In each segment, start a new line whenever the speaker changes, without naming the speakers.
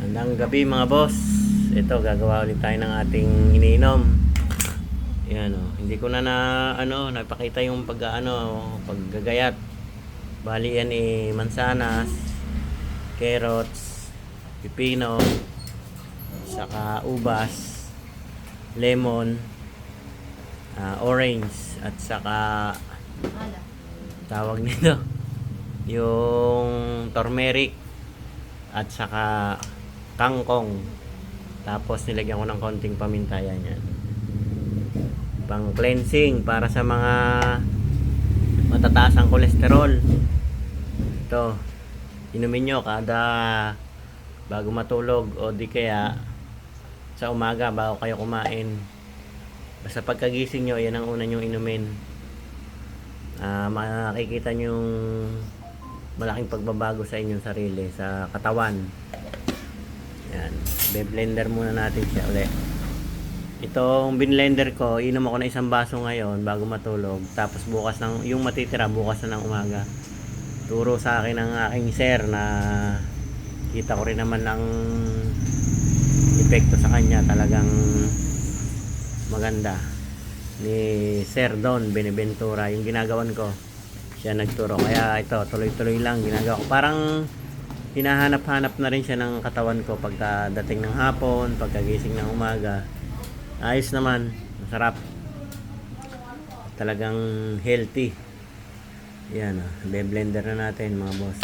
Magandang gabi mga boss. Ito gagawa ulit tayo ng ating iniinom. Ayan oh. Hindi ko na napakita yung paggagayat. Bali yan mansanas, carrots, pipino, saka ubas, lemon, orange at saka tawag nito yung turmeric at saka kangkong. Tapos nilagyan ko ng konting paminta yan. Pang cleansing para sa mga matataas ang kolesterol. Ito, inumin nyo kada bago matulog o di kaya sa umaga bago kayo kumain. Basta pagkagising nyo, yan ang una nyong inumin. Makikita nyo yung malaking pagbabago sa inyong sarili, sa katawan. Yan, be-blender muna natin siya ulit. Itong binlender ko, inom ako na isang baso ngayon bago matulog. Tapos bukas yung matitira bukas na ng umaga. Turo sa akin ng aking sir na kita ko rin naman ang epekto sa kanya, talagang maganda. Ni Sir Don Beneventura yung ginagawan ko. Siya nagturo, kaya ito tuloy-tuloy lang ginagawa ko. Parang hinahanap-hanap na rin siya ng katawan ko pagka dating ng hapon, pagkagising ng umaga. Ayos naman, masarap, talagang healthy. Yan be-blender na natin mga boss.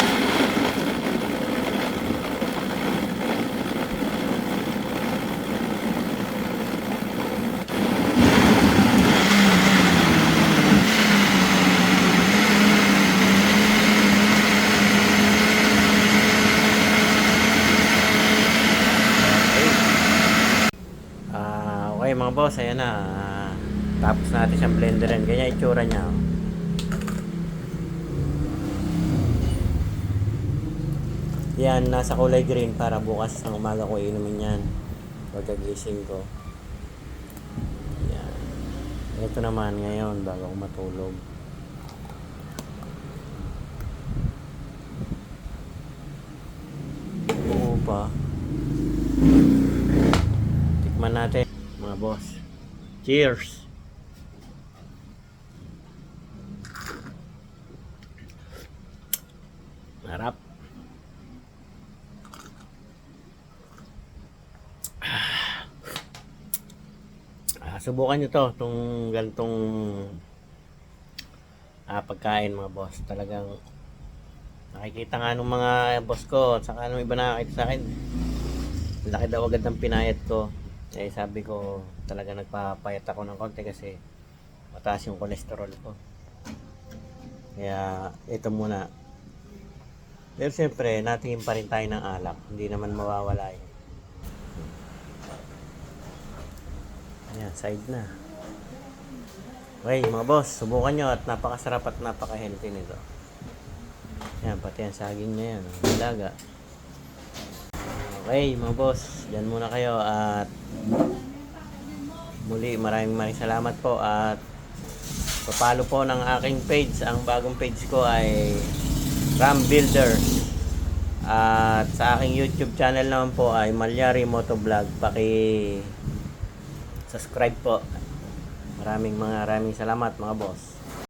Okay mga boss, ayan na. Tapos natin siyang blenderin. Ganyan itsura niya. Yan, nasa kulay green para bukas ng umaga ko inumin yan. Pagkagising ko. Yan. Ito naman ngayon bago ako matulog. Oo pa. Tikman natin mga boss. Cheers. Harap. Subukan nyo to, itong gantong pagkain mga boss. Talagang nakikita nga nung mga boss ko at saka nung iba nakakita sa akin, laki daw agad ng pinayat ko. Sabi ko talaga nagpapayat ako ng konti kasi mataas yung kolesterol ko. Kaya ito muna. Pero siyempre natingin pa rin tayo ng alak, hindi naman mawawala yun. Ayan, side na. Okay mga boss, subukan nyo at napakasarap at napaka-healthy nito. Ayan, pati ang saging niya yan, malaga. Okay mga boss, dyan muna kayo at muli maraming salamat po at papalo po ng aking page. Ang bagong page ko ay Ram Builder at sa aking YouTube channel naman po ay Malyari Motovlog. Paki subscribe po. Maraming salamat mga boss.